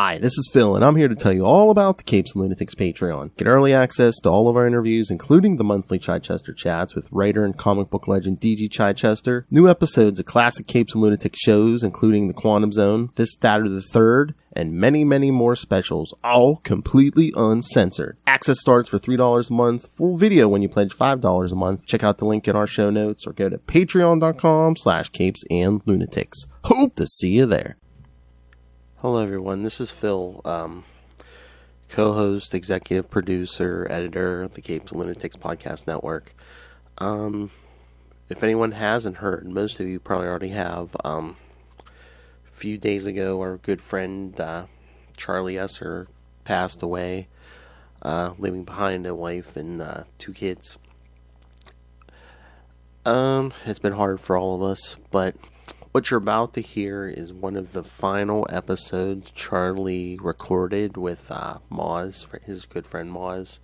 Hi, this is Phil, and I'm here to tell you all about the Capes and Lunatics Patreon. Get early access to all of our interviews, including the monthly Chichester chats with writer and comic book legend D.G. Chichester, new episodes of classic Capes and Lunatics shows, including The Quantum Zone, This, That, or the Third, and many, many more specials, all completely uncensored. Access starts for $3 a month, full video when you pledge $5 a month. Check out the link in our show notes or go to patreon.com/CapesandLunatics. Hope to see you there. Hello everyone, this is Phil, co-host, executive producer, editor of the Capes and Lunatics Podcast Network. If anyone hasn't heard, most of you probably already have, a few days ago our good friend Charlie Esser passed away, leaving behind a wife and 2 kids. It's been hard for all of us, but what you're about to hear is one of the final episodes Charlie recorded with Mozz, his good friend Mozz.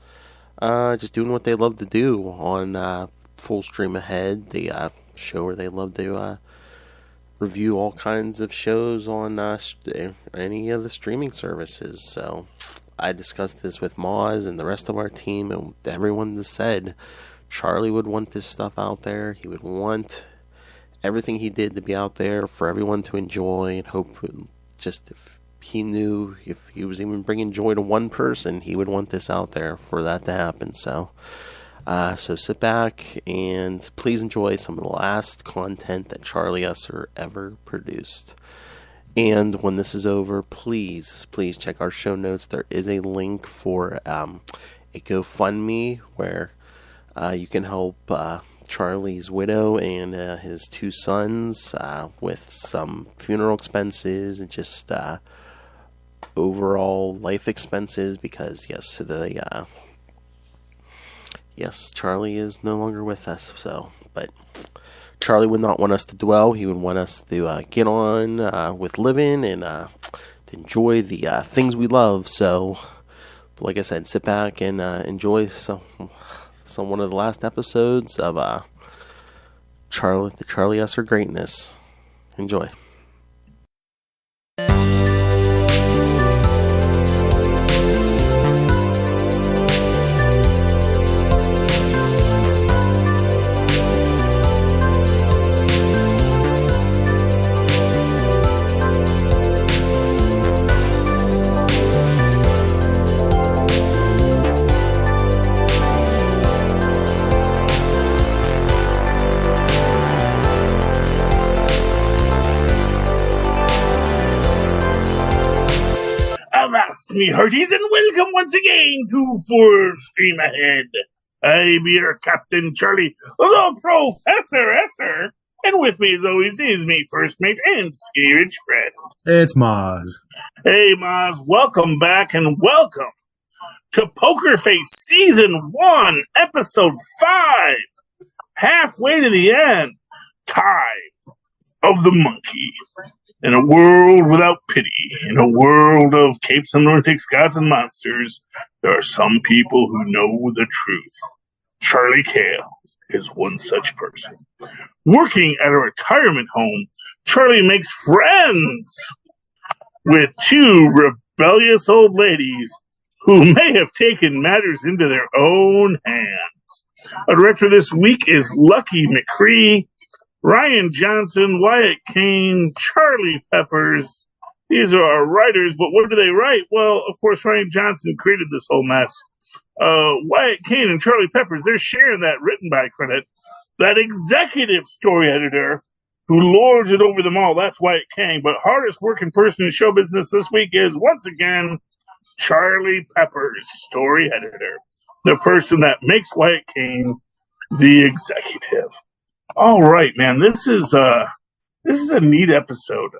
Just doing what they love to do on Full Stream Ahead, the show where they love to review all kinds of shows on any of the streaming services. So I discussed this with Mozz and the rest of our team, and everyone just said Charlie would want this stuff out there. He would want everything he did to be out there for everyone to enjoy, and hope just if he knew if he was even bringing joy to one person, he would want this out there for that to happen. So sit back and please enjoy some of the last content that Charlie Esser ever produced. And when this is over, please check our show notes. There is a link for a GoFundMe where you can help Charlie's widow and his 2 sons with some funeral expenses and just overall life expenses, because yes, Charlie is no longer with us. So, but Charlie would not want us to dwell. He would want us to get on with living and to enjoy the things we love. So, like I said, sit back and enjoy some one of the last episodes of the Charlie Esser greatness. Enjoy. Me hearties, and welcome once again to Full Stream Ahead. I be your Captain Charlie, the Professor Esser, and with me as always is me first mate and skinny rich friend. It's Mozz. Hey Mozz, welcome back and welcome to Poker Face Season 1, Episode 5. Halfway to the end, Time of the Monkey. In a world without pity, in a world of capes and lunatics, gods and monsters, there are some people who know the truth. Charlie Cale is one such person. Working at a retirement home, Charlie makes friends with 2 rebellious old ladies who may have taken matters into their own hands. Our director this week is Lucky McCree. Ryan Johnson, Wyatt Kane, Charlie Peppers. These are our writers, but what do they write? Well, of course, Ryan Johnson created this whole mess. Wyatt Kane and Charlie Peppers, they're sharing that written by credit. That executive story editor who lords it over them all, that's Wyatt Kane. But hardest working person in show business this week is, once again, Charlie Peppers, story editor. The person that makes Wyatt Kane the executive. All right, man. This is a neat episode.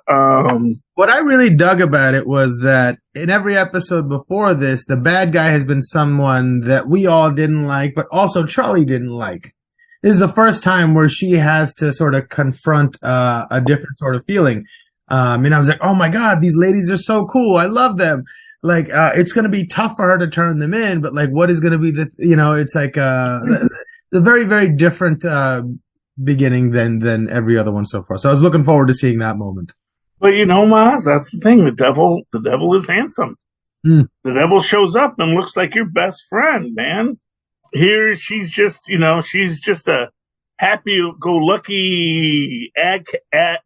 What I really dug about it was that in every episode before this, the bad guy has been someone that we all didn't like, but also Charlie didn't like. This is the first time where she has to sort of confront a different sort of feeling. And I was like, oh my God, these ladies are so cool. I love them. Like, it's going to be tough for her to turn them in, but like, what is going to be it's like the very, very different beginning than every other one so far. So I was looking forward to seeing that moment. But you know, Maz, that's the thing. The devil is handsome. Mm. The devil shows up and looks like your best friend, man. Here, she's just, she's just a happy-go-lucky ACAB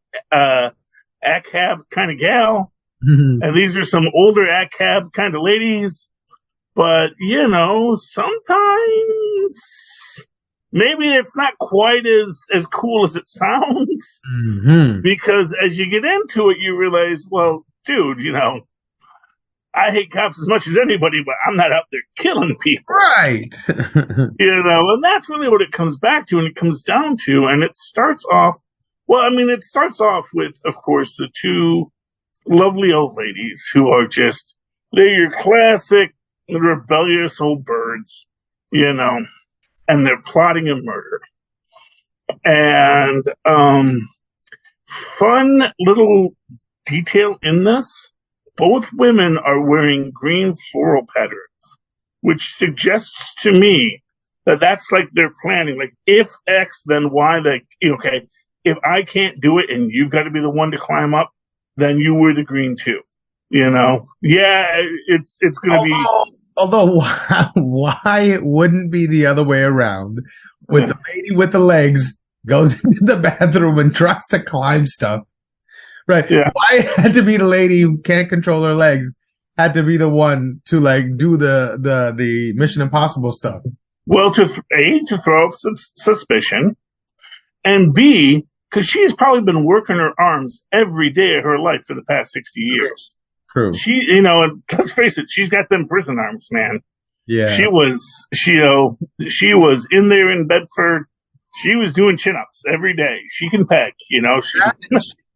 kind of gal. And these are some older ACAB kind of ladies. But, sometimes maybe it's not quite as cool as it sounds. Mm-hmm. Because as you get into it, you realize, well, dude, I hate cops as much as anybody, but I'm not out there killing people. Right. And that's really what it comes back to and it comes down to. And it starts off with, of course, the two lovely old ladies who are they're your classic rebellious old birds, and they're plotting a murder. And fun little detail in this, both women are wearing green floral patterns, which suggests to me that that's like they're planning, like if X, then Y, like, okay, if I can't do it and you've got to be the one to climb up, then you wear the green too. Yeah, it's going to be. Although, why it wouldn't be the other way around? With the lady with the legs goes into the bathroom and tries to climb stuff. Right. Yeah. Why it had to be the lady who can't control her legs had to be the one to do the Mission Impossible stuff? Well, to throw off suspicion, and B, because she's probably been working her arms every day of her life for the past 60 years. True. She, and let's face it, she's got them prison arms, man. Yeah. She was in there in Bedford. She was doing chin-ups every day. She can peg, She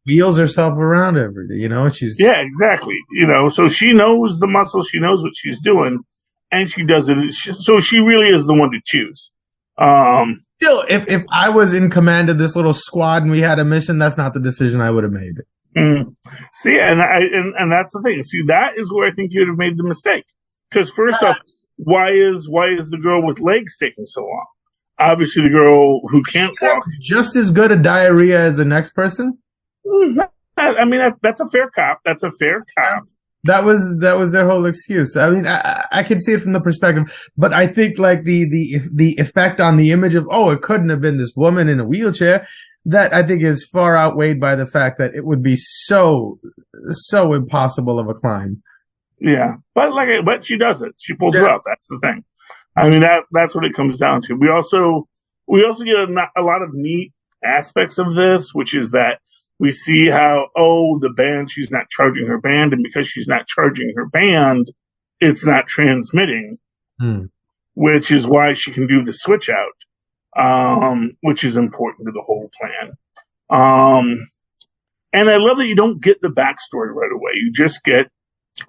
wheels herself around every day, she's. Yeah, exactly. So she knows the muscle. She knows what she's doing and she does it. So she really is the one to choose. Still, if I was in command of this little squad and we had a mission, that's not the decision I would have made. See, and that's the thing. See, that is where I think you'd have made the mistake. Because first off, why is the girl with legs taking so long? Obviously, the girl who can't walk just as good a diarrhea as the next person. I mean, that's a fair cop. That's a fair cop. That was their whole excuse. I mean, I can see it from the perspective, but I think like the effect on the image of, it couldn't have been this woman in a wheelchair, that I think is far outweighed by the fact that it would be so impossible of a climb. Yeah, but she does it. She pulls it off. That's the thing. I mean, that's what it comes down to. We also get a lot of neat aspects of this, which is that we see how, the band, she's not charging her band, and because she's not charging her band, it's not transmitting, which is why she can do the switch out, which is important to the whole plan. And I love that you don't get the backstory right away. You just get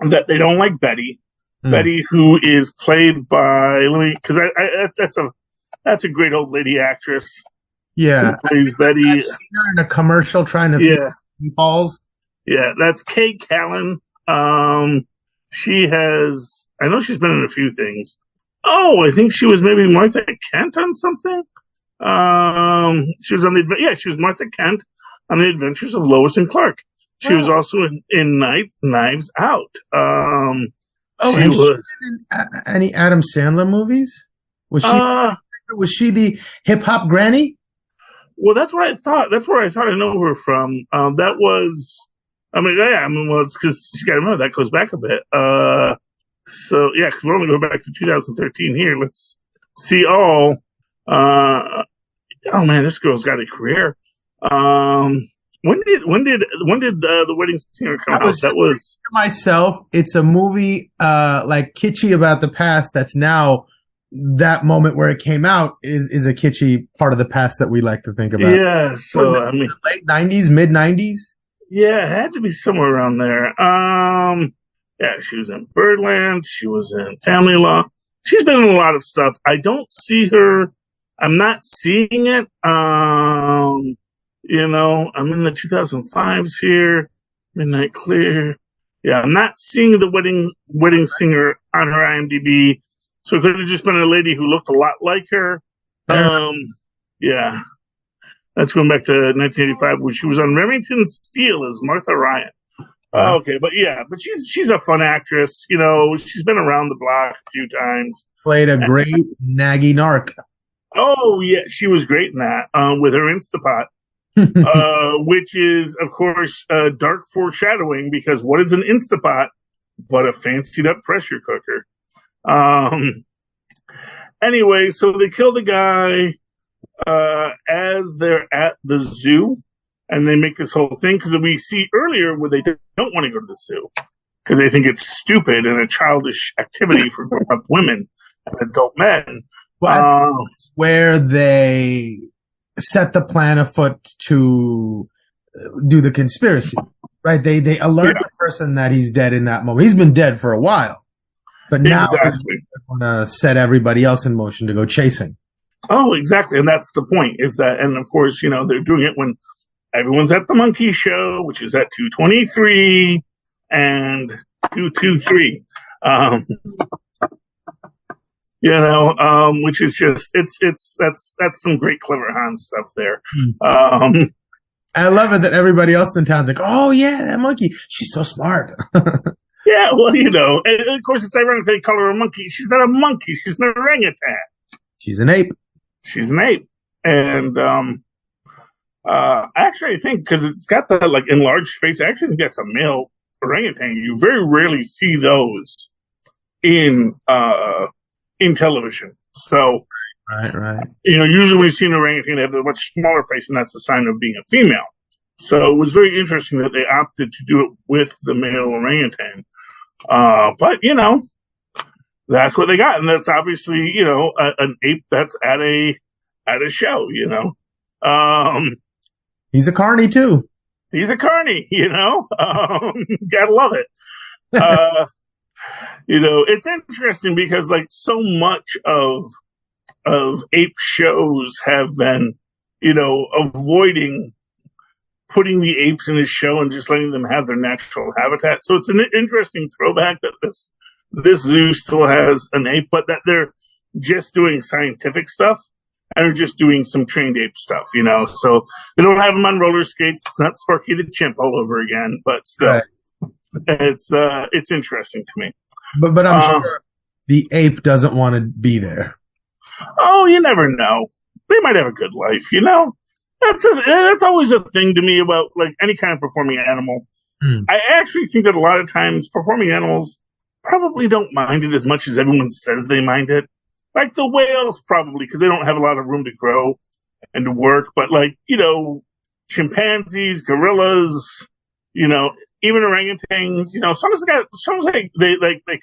that they don't like Betty. Betty, who is played by, that's a great old lady actress. Yeah. Who plays Betty. I've seen her in a commercial trying to feed meatballs. Yeah, that's Kay Callan. She has, I know she's been in a few things. I think she was maybe Martha Kent on something. She was she was Martha Kent on The Adventures of Lois and Clark. She was also in Knives Out. She was in any Adam Sandler movies? Was she the hip hop granny? Well, that's what I thought. That's where I thought I know her from. That was, it's because you got to remember that goes back a bit. So yeah, because we're only going back to 2013 here. Let's see all. This girl's got a career. When did the Wedding Singer come out? That was myself. It's a movie kitschy about the past. That's now that moment where it came out is a kitschy part of the past that we like to think about. Yeah. So late 90s, mid 90s. Yeah, it had to be somewhere around there. Yeah, she was in Birdland. She was in Family Law. She's been in a lot of stuff. I don't see her. I'm not seeing it. I'm in the 2005s here. Midnight Clear. Yeah, I'm not seeing the Wedding Singer on her IMDb. So it could have just been a lady who looked a lot like her. Yeah. That's going back to 1985, where she was on Remington Steele as Martha Ryan. Wow. Okay, but she's a fun actress. She's been around the block a few times. Played a great naggy narc. Oh yeah, she was great in that with her Instapot, which is of course dark foreshadowing, because what is an Instapot but a fancied up pressure cooker? Anyway, so they kill the guy as they're at the zoo. And they make this whole thing, because we see earlier where they don't want to go to the zoo because they think it's stupid and a childish activity for grown-up women and adult men. Well, where they set the plan afoot to do the conspiracy, right? They alert the person that he's dead in that moment. He's been dead for a while, but now they want to set everybody else in motion to go chasing. Oh, exactly. And that's the point, is that, and of course, they're doing it when everyone's at the monkey show, which is at 2:23 and 2:23. Which is just that's some great clever Hans stuff there. I love it that everybody else in the town's like, oh yeah, that monkey, she's so smart. Yeah, well, and of course it's ironic they call her a monkey. She's not a monkey, she's an orangutan. She's an ape. She's an ape. And actually, I think because it's got that like enlarged face, I actually think that's a male orangutan. You very rarely see those in television. So, right. Usually when you see an orangutan, they have a much smaller face, and that's a sign of being a female. So it was very interesting that they opted to do it with the male orangutan. But that's what they got, and that's obviously an ape that's at a show. He's a carny too. He's a carny, gotta love it. It's interesting because like so much of ape shows have been, avoiding putting the apes in a show and just letting them have their natural habitat. So it's an interesting throwback that this zoo still has an ape, but that they're just doing scientific stuff and are just doing some trained ape stuff, So they don't have them on roller skates. It's not Sparky the Chimp all over again, but still, right. It's interesting to me. But I'm sure the ape doesn't want to be there. Oh, you never know. They might have a good life, That's always a thing to me about like any kind of performing animal. I actually think that a lot of times performing animals probably don't mind it as much as everyone says they mind it. Like the whales probably, because they don't have a lot of room to grow and to work. But like, chimpanzees, gorillas, even orangutans, as soon as they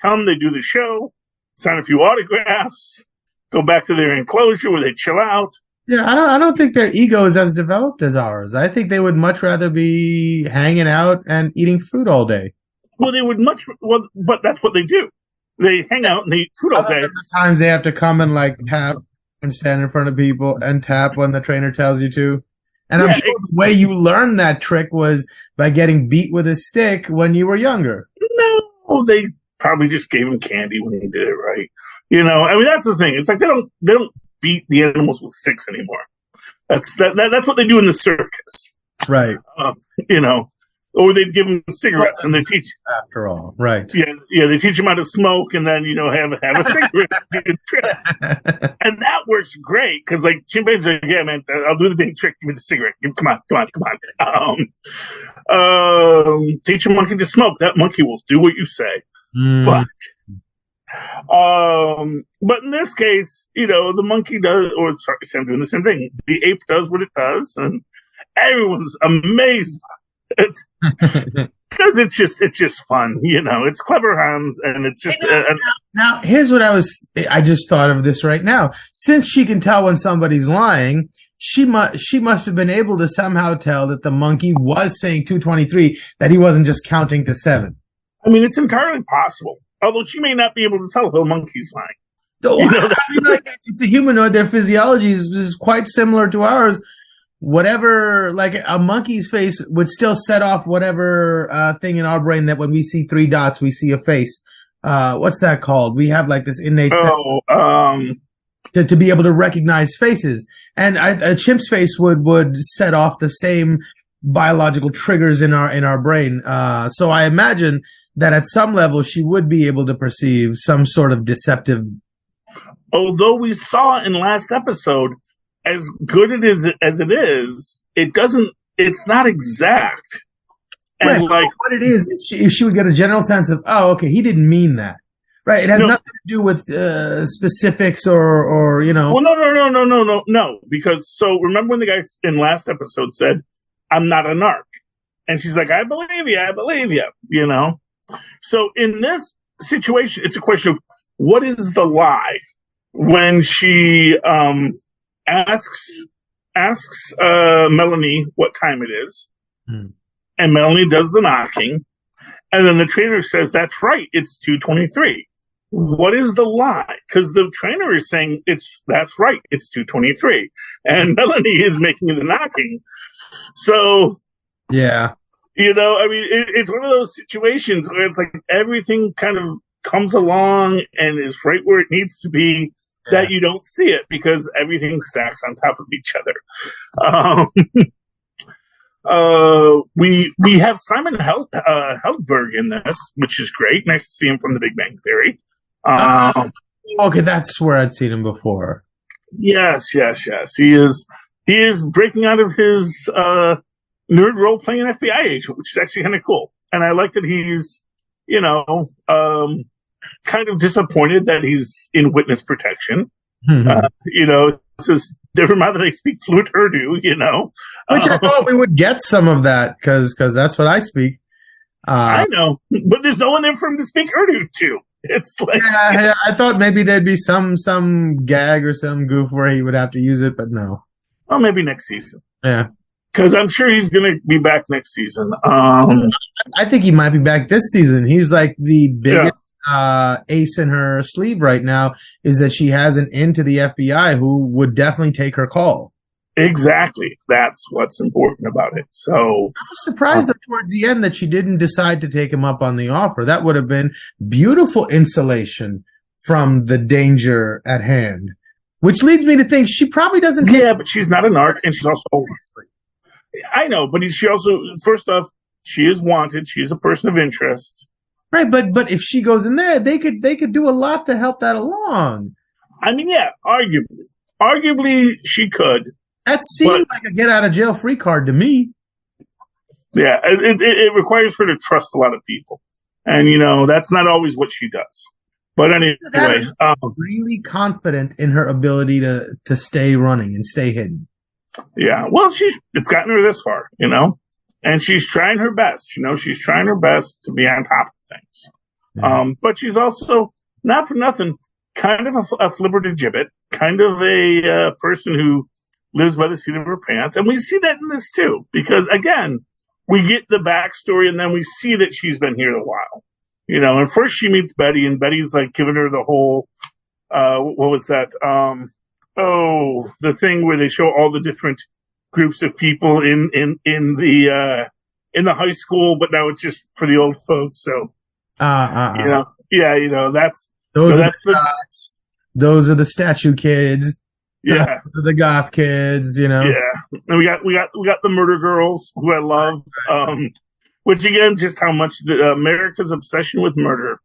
come, they do the show, sign a few autographs, go back to their enclosure where they chill out. Yeah, I don't think their ego is as developed as ours. I think they would much rather be hanging out and eating fruit all day. Well, but that's what they do. They hang out and they eat food all day. The times they have to come and like tap and stand in front of people and tap when the trainer tells you to. And I'm sure the way you learned that trick was by getting beat with a stick when you were younger. No, they probably just gave him candy when he did it right. That's the thing. It's like they don't beat the animals with sticks anymore. That's what they do in the circus. Right. Or they'd give them cigarettes and they teach. After all, right? Yeah, they teach them how to smoke and then have a cigarette. And that works great because like chimpanzees are like, yeah, man, I'll do the dang trick. Give me the cigarette. Come on. Teach a monkey to smoke. That monkey will do what you say. But in this case, the monkey does, I'm doing the same thing. The ape does what it does, and everyone's amazed. Because it's just fun, it's clever Hans, and it's just now here's what I just thought of this right now. Since she can tell when somebody's lying, she must have been able to somehow tell that the monkey was saying 223, that he wasn't just counting to 7. I mean, it's entirely possible, although she may not be able to tell if the monkey's lying. It's a humanoid. Their physiology is quite similar to ours. Whatever, like a monkey's face would still set off whatever thing in our brain that when we see 3 dots, we see a face. What's that called? We have like this innate to be able to recognize faces. And a chimp's face would set off the same biological triggers in our brain. So I imagine that at some level she would be able to perceive some sort of deceptive. Although we saw in last episode, as good as it is, it's not exact. And right. What it is she would get a general sense of, oh, okay, he didn't mean that. Right. It has nothing to do with specifics or. Well, no. Because so remember when the guy in last episode said, "I'm not a narc," and she's like, "I believe you." So in this situation, it's a question of what is the lie when she asks Melanie what time it is, and Melanie does the knocking, and then the trainer says, "That's right, it's 2:23." What is the lie? Because the trainer is saying that's right, it's 2:23, and Melanie is making the knocking. So, yeah, it's one of those situations where it's like everything kind of comes along and is right where it needs to be, that you don't see it because everything stacks on top of each other. We have Simon Helberg in this, which is great. Nice to see him from The Big Bang Theory. Okay, that's where I'd seen him before. Yes. He is breaking out of his nerd role playing an FBI agent, which is actually kind of cool. And I like that he's, kind of disappointed that he's in witness protection. Says, never mind that I speak fluent Urdu, Which I thought we would get some of that because that's what I speak. I know, but there's no one there for him to speak Urdu to. It's like, yeah, I thought maybe there'd be some gag or some goof where he would have to use it, but no. Well, maybe next season. Yeah, because I'm sure he's going to be back next season. I think he might be back this season. He's like the biggest ace in her sleeve right now. Is that she has an in to the FBI who would definitely take her call. Exactly. That's what's important about it. So I was surprised towards the end that she didn't decide to take him up on the offer. That would have been beautiful insulation from the danger at hand. Which leads me to think she probably doesn't. Yeah, but she's not a narc, and she's also. I know, but she also, first off, she is wanted. She's a person of interest. Right, but if she goes in there, they could do a lot to help that along. I mean, yeah, arguably she could. That seemed like a get out of jail free card to me. Yeah, it requires her to trust a lot of people, and that's not always what she does. But anyway, really confident in her ability to stay running and stay hidden. Yeah, well, it's gotten her this far, and she's trying her best. She's trying her best to be on top of things. Yeah. But she's also, not for nothing, kind of a flibbertigibbet, kind of a person who lives by the seat of her pants. And we see that in this too, because again, we get the backstory and then we see that she's been here a while. And first she meets Betty, and Betty's like giving her the whole, what was that? The thing where they show all the different groups of people in the high school, but now it's just for the old folks. So, that's those are the statue kids. Yeah, the goth kids. Yeah, and we got the murder girls, who I love. Which again, just how much America's obsession with murder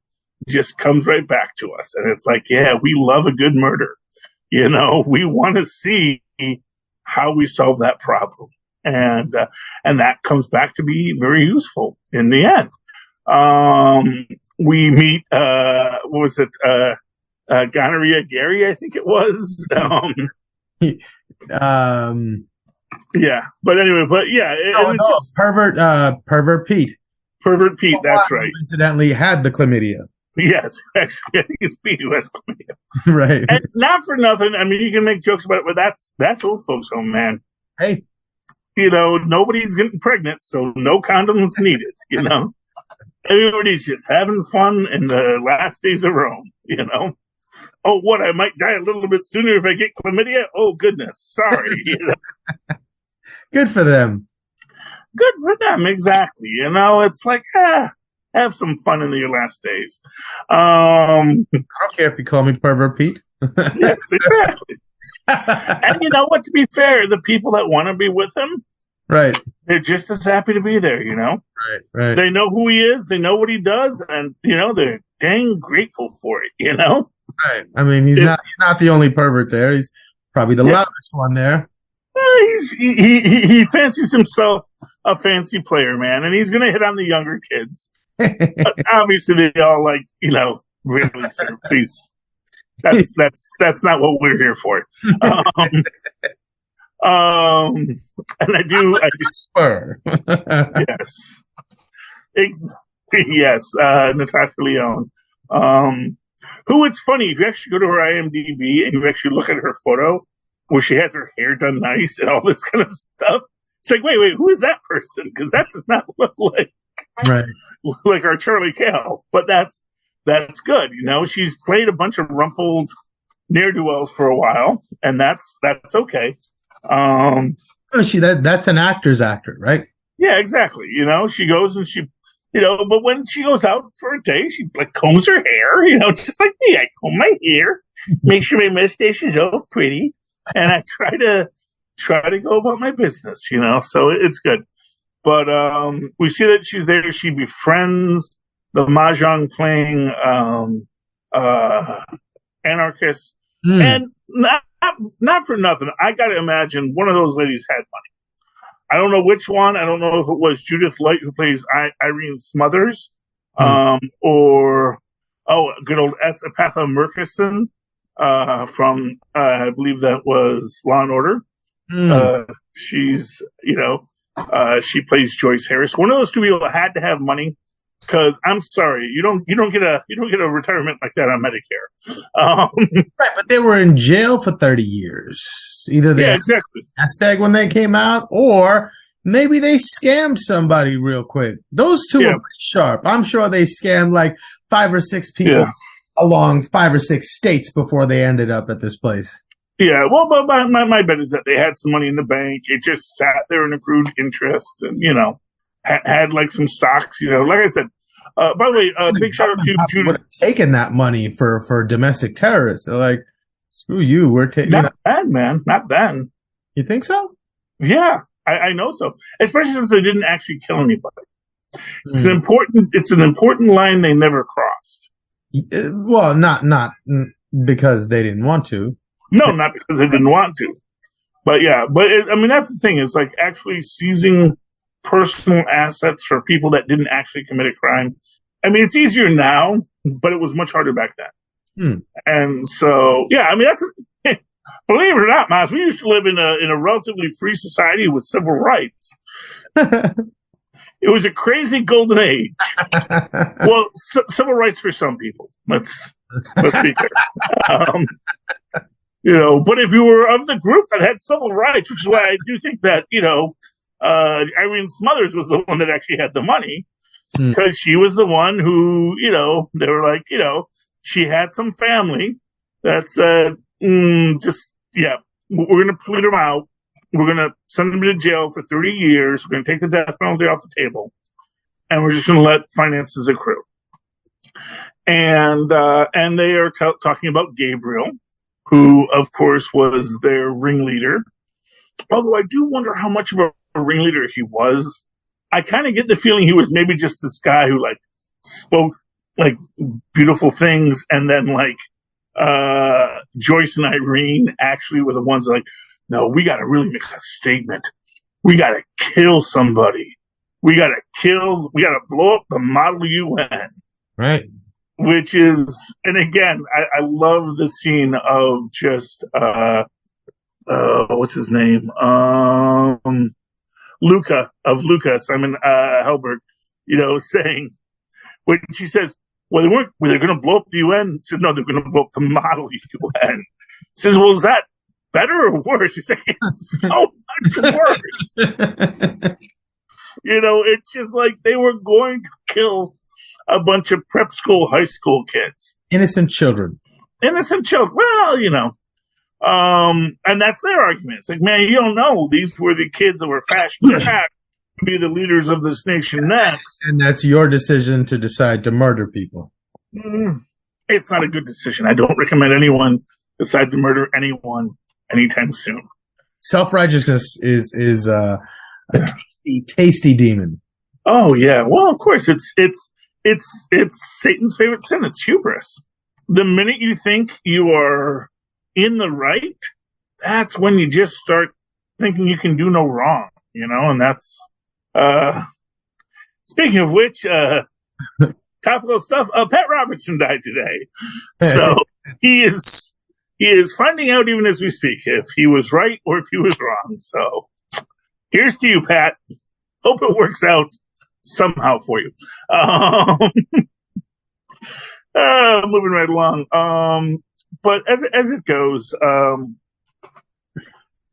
just comes right back to us, and it's like, yeah, we love a good murder. We want to see how we solve that problem, and that comes back to be very useful in the end. We meet what was it? Gonorrhea Gary, I think it was. Yeah, but anyway, just pervert Pete. Pervert Pete, that's right. Incidentally, had the chlamydia. Yes, actually, I think it's Pete who has chlamydia. Right. And not for nothing. I mean, you can make jokes about it, but that's old folks' home, man. Hey, nobody's getting pregnant, so no condoms needed. Everybody's just having fun in the last days of Rome. Oh, what? I might die a little bit sooner if I get chlamydia? Oh, goodness. Sorry. Good for them. Good for them, exactly. It's like, have some fun in your last days. I don't care if you call me pervert Pete. Yes, exactly. And you know what? To be fair, the people that want to be with him, Right. They're just as happy to be there, Right. They know who he is, they know what he does, and they're dang grateful for it, Right. I mean, he's not the only pervert there. He's probably the loudest one there. He fancies himself a fancy player, man, and he's gonna hit on the younger kids. But obviously, they all really, sir, please. That's not what we're here for. And I do. Yes. Yes, Natasha Lyonne. Who, it's funny, if you actually go to her IMDb and you actually look at her photo where she has her hair done nice and all this kind of stuff, it's like, wait, who is that person? Because that does not look like our Charlie Cale. But that's good. She's played a bunch of rumpled ne'er-do-wells for a while, and that's okay. That's an actor's actor, right? Yeah, exactly. She goes and she, but when she goes out for a day, she combs her hair, just like me. I comb my hair, make sure my mustache is all pretty, and I try to go about my business, so it's good. But we see that she's there. She befriends the mahjong playing anarchists, and not for nothing. I got to imagine one of those ladies had money. I don't know which one. I don't know if it was Judith Light, who plays Irene Smothers, or good old Epatha Murkison from I believe that was Law and Order. She's she plays Joyce Harris. One of those two people had to have money. Because I'm sorry, you don't get a retirement like that on Medicare. Right, but they were in jail for 30 years. Either they exactly. hashtag when they came out, or maybe they scammed somebody real quick. Those two were pretty sharp. I'm sure they scammed like 5 or 6 people along 5 or 6 states before they ended up at this place. Yeah, well, but my bet is that they had some money in the bank. It just sat there and accrued interest, and had like some stocks, like I said. By the way, big shout out to Judith. Would have taken that money for domestic terrorists. They're like, screw you, we're taking. Not bad, man. Not bad. You think so? Yeah, I know so. Especially since they didn't actually kill anybody. It's an important line they never crossed. Well, not because they didn't want to. No, not because they didn't want to. But yeah, that's the thing. It's like actually seizing personal assets for people that didn't actually commit a crime. It's easier now, but it was much harder back then. And so, that's believe it or not, Mozz, we used to live in a relatively free society with civil rights. It was a crazy golden age. Well, civil rights for some people. Let's be clear. But if you were of the group that had civil rights, which is why I do think that Irene Smothers was the one that actually had the money, because she was the one who, they were like, she had some family that said, we're going to plead them out. We're going to send them to jail for 30 years. We're going to take the death penalty off the table, and we're just going to let finances accrue. And they are talking about Gabriel, who, of course, was their ringleader. Although I do wonder how much of a ringleader he was. I kind of get the feeling he was maybe just this guy who spoke beautiful things, and then Joyce and Irene actually were the ones that no, we got to really make a statement. We got to kill somebody. We got to blow up the Model UN. Right. Which is, and again, I love the scene of just, what's his name? Simon Helberg, saying, when she says, well, they're going to blow up the UN. He said, no, they're going to blow up the Model UN. He says, well, is that better or worse? He's saying, it's so much worse. It's just like they were going to kill a bunch of prep school, high school kids. Innocent children. Well, and that's their argument. It's like, man, you don't know. These were the kids that were fashioned back to be the leaders of this nation next. And that's your decision to decide to murder people. It's not a good decision. I don't recommend anyone decide to murder anyone anytime soon. Self-righteousness is A tasty demon. Oh yeah. Well, of course, it's Satan's favorite sin. It's hubris. The minute you think you are in the right, that's when you just start thinking you can do no wrong, and that's, speaking of which, topical stuff, Pat Robertson died today. So he is finding out even as we speak if he was right or if he was wrong. So here's to you, Pat. Hope it works out somehow for you. Moving right along. But as it goes,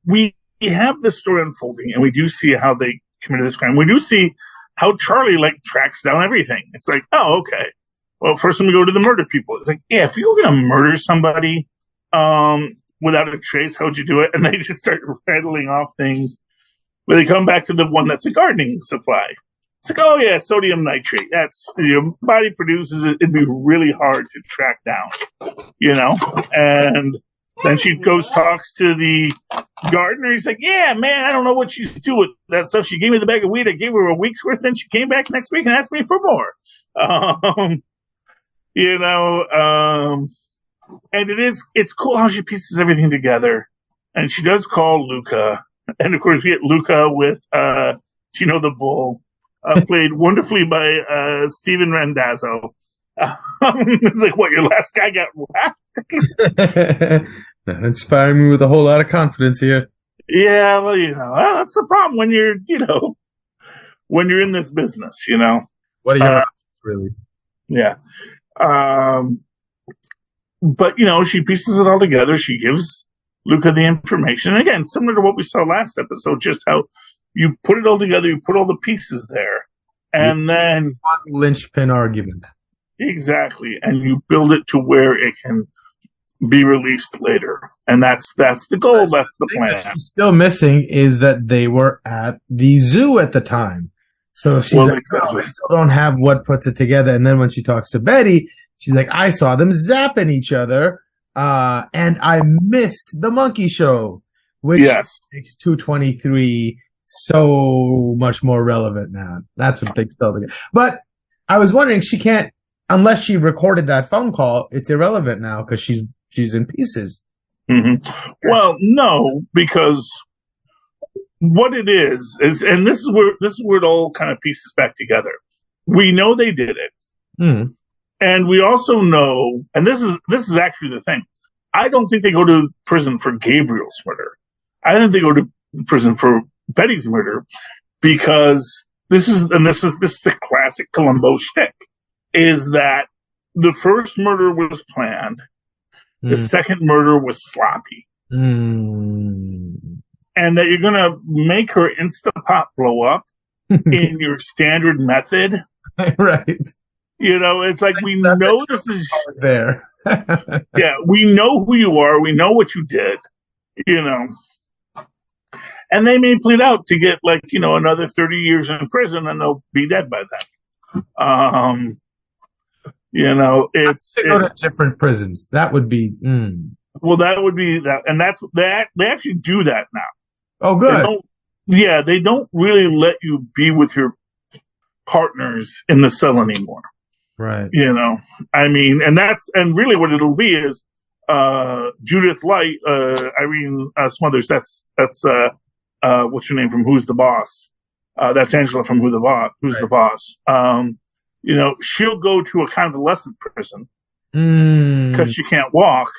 we have this story unfolding, and we do see how they committed this crime. We do see how Charlie tracks down everything. It's like, oh, okay. Well, first let me go to the murder people. It's like, yeah, if you're gonna murder somebody without a trace, how'd you do it? And they just start rattling off things. But they come back to the one that's a gardening supply. It's like, oh yeah, sodium nitrate. That's your body produces it. It'd be really hard to track down, And then she goes talks to the gardener. He's like, yeah, man, I don't know what she's doing with that stuff. She gave me the bag of weed. I gave her a week's worth. Then she came back next week and asked me for more. And it's cool how she pieces everything together. And she does call Luca. And of course we get Luca with, Chino the Bull, played wonderfully by, Steven Randazzo. It's like, what, your last guy got whacked? Not inspiring me with a whole lot of confidence here. Yeah, well, that's the problem when you're, when you're in this business, What are your options, really? Yeah. But, she pieces it all together. She gives Luca the information. And again, similar to what we saw last episode, just how you put it all together, you put all the pieces there, and then one linchpin argument. Exactly. And you build it to where it can be released later. And that's the goal. That's the plan. What she's still missing is that they were at the zoo at the time. So she's exactly. I still don't have what puts it together. And then when she talks to Betty, she's like, I saw them zapping each other. And I missed the monkey show, which makes 223 so much more relevant now. That's what they spelled again. But I was wondering, she can't, unless she recorded that phone call, it's irrelevant now because she's in pieces. Mm-hmm. Well, no, because what it is, and this is where it all kind of pieces back together. We know they did it. Mm-hmm. And we also know, and this is actually the thing. I don't think they go to prison for Gabriel's murder. I think they go to prison for Betty's murder because this is the classic Columbo shtick, is that the first murder was planned, the second murder was sloppy, and that you're gonna make her Instapot blow up in your standard method, right? It's like we know this is there. Yeah, we know who you are. We know what you did. And they may plead out to get another 30 years in prison, and they'll be dead by then. It's go to different prisons. That would be. Well, that would be that, and that's that. They actually do that now. Oh, good. They don't really let you be with your partners in the cell anymore. Right. And really what it'll be is Judith Light, Irene Smothers. That's what's her name from Who's the Boss? That's Angela from Who's the Boss. She'll go to a convalescent prison because she can't walk.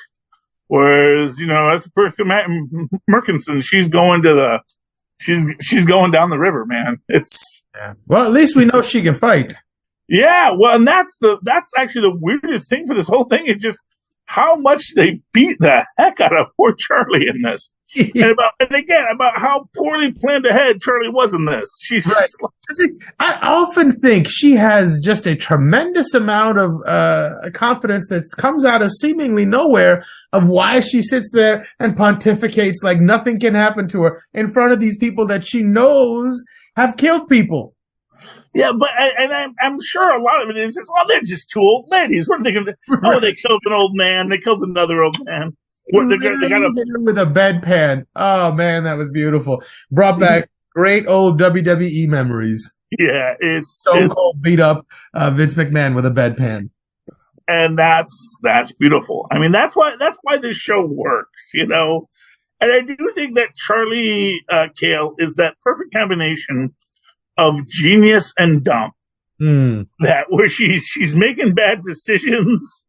Whereas, as the person Merkinson, she's going down the river, man. Well, at least we know she can fight. Yeah, well, and that's actually the weirdest thing for this whole thing. It's just how much they beat the heck out of poor Charlie in this. and about how poorly planned ahead Charlie was in this. She's right. I often think she has just a tremendous amount of confidence that comes out of seemingly nowhere of why she sits there and pontificates like nothing can happen to her in front of these people that she knows have killed people. Yeah, but I'm sure a lot of it is just, they're just two old ladies. What are they going to do? Oh, they killed an old man. They killed another old man. They got with a bedpan. Oh man, that was beautiful. Brought back Great old WWE memories. Yeah, it's Stone Cold beat up Vince McMahon with a bedpan. And that's beautiful. I mean, that's why this show works, you know. And I do think that Charlie Cale is that perfect combination of genius and dumb. That where she's making bad decisions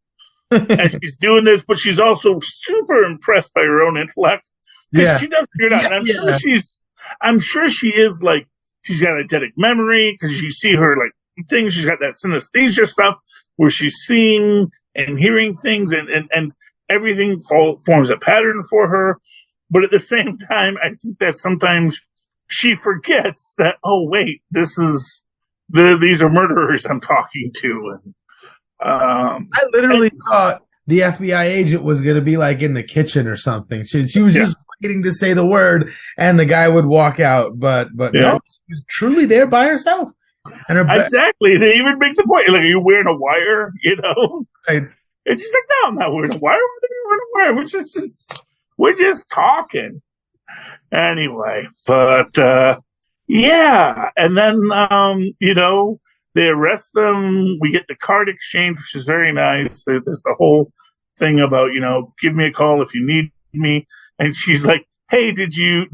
and she's doing this, but she's also super impressed by her own intellect because she does figure it out. And I'm sure she is like, she's got eidetic memory because you see her like things. She's got that synesthesia stuff where she's seeing and hearing things and everything forms a pattern for her. But at the same time, I think that sometimes she forgets that, oh, wait, these are murderers I'm talking to. And I literally thought the FBI agent was going to be like in the kitchen or something. She was just waiting to say the word and the guy would walk out. But no, she was truly there by herself. And exactly. They even make the point, like, are you wearing a wire? You know? Right. And she's like, no, I'm not wearing a wire. We're just talking. Anyway, but yeah. And then, you know, they arrest them. We get the card exchange, which is very nice. There's the whole thing about, you know, give me a call if you need me. And she's like, hey, did you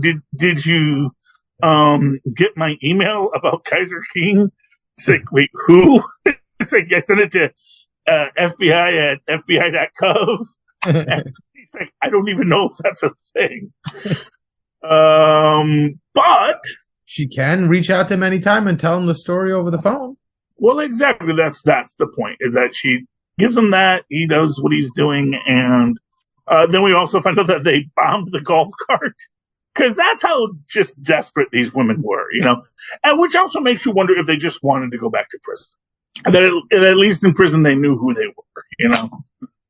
get my email about Kaiser King? It's like, wait, who? It's like, I sent it to FBI at FBI.gov. And he's like, I don't even know if that's a thing. But she can reach out to him anytime and tell him the story over the phone. Well, exactly. That's the point, is that she gives him that. He does what he's doing. And then we also find out that they bombed the golf cart. Because that's how just desperate these women were, you know, and which also makes you wonder if they just wanted to go back to prison. And that at least in prison they knew who they were, you know.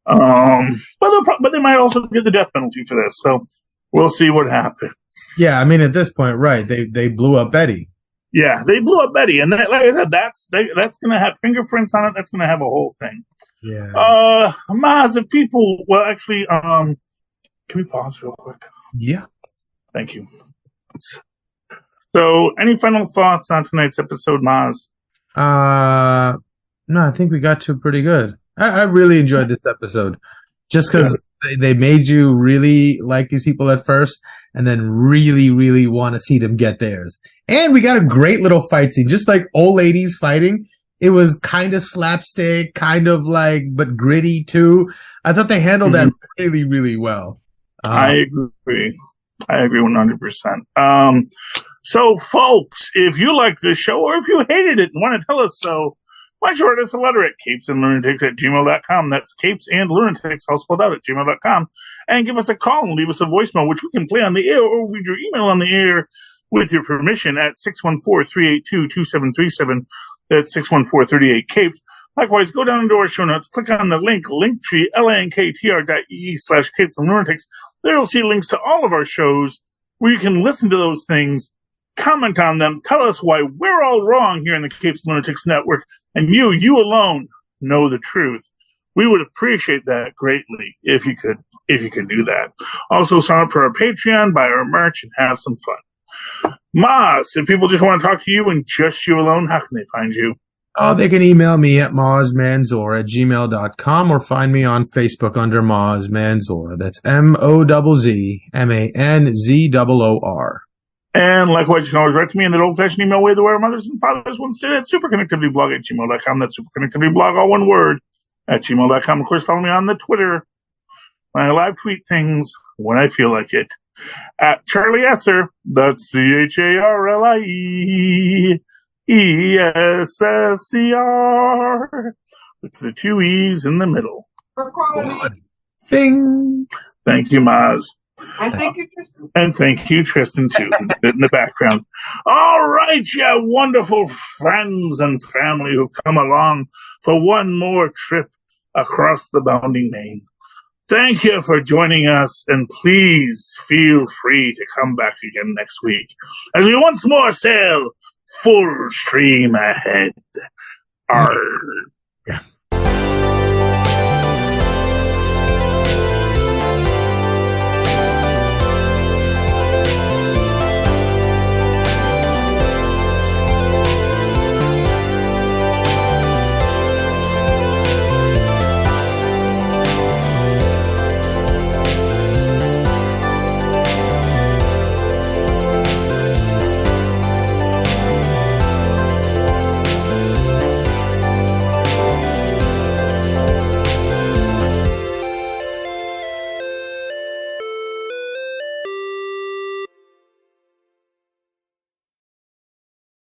But they might also get the death penalty for this, so we'll see what happens. Yeah, I mean, at this point, right? They blew up Betty. Yeah, they blew up Betty, and like I said, that's going to have fingerprints on it. That's going to have a whole thing. Yeah. Mozz, if people, well, actually, can we pause real quick? Yeah. Thank you. So, any final thoughts on tonight's episode, Mozz? No, I think we got to pretty good. I really enjoyed this episode. Just because they made you really like these people at first and then really, really want to see them get theirs. And we got a great little fight scene, just like old ladies fighting. It was kind of slapstick, kind of like, but gritty too. I thought they handled that really, really well. I agree 100%. So, folks, if you like this show or if you hated it and want to tell us so, why don't you write us a letter at CapesandLunatics@gmail.com. That's CapesandLunatics, all spelled out, at gmail.com. And give us a call and leave us a voicemail, which we can play on the air or read your email on the air with your permission at 614-382-2737. That's 614-38-CAPES. Likewise, go down into our show notes, click on the link, linktree, linktr.ee/CapesandLunatics. There you'll see links to all of our shows where you can listen to those things, comment on them, tell us why we're all wrong here in the Capes and Lunatics Network, and you alone know the truth. We would appreciate that greatly if you could do that. Also, sign up for our Patreon, buy our merch, and have some fun. Mozz, if people just want to talk to you and just you alone, how can they find you? Oh, they can email me at mozzmanzor@gmail.com or find me on Facebook under Mozz Manzor. That's MOZZMANZOOR. And likewise, you can always write to me in that old-fashioned email way the way our mothers and fathers once did at superconnectivityblog@gmail.com. That's superconnectivityblog, all one word, at gmail.com. Of course, follow me on the Twitter. I live tweet things when I feel like it. At Charlie Esser, that's CharlieEssser. It's the two E's in the middle. Bing. Thank you, Mozz. And thank you, Tristan. And thank you, Tristan, too, in the background. All right, you wonderful friends and family who've come along for one more trip across the bounding main. Thank you for joining us, and please feel free to come back again next week as we once more sail full stream ahead. Arr. Yeah.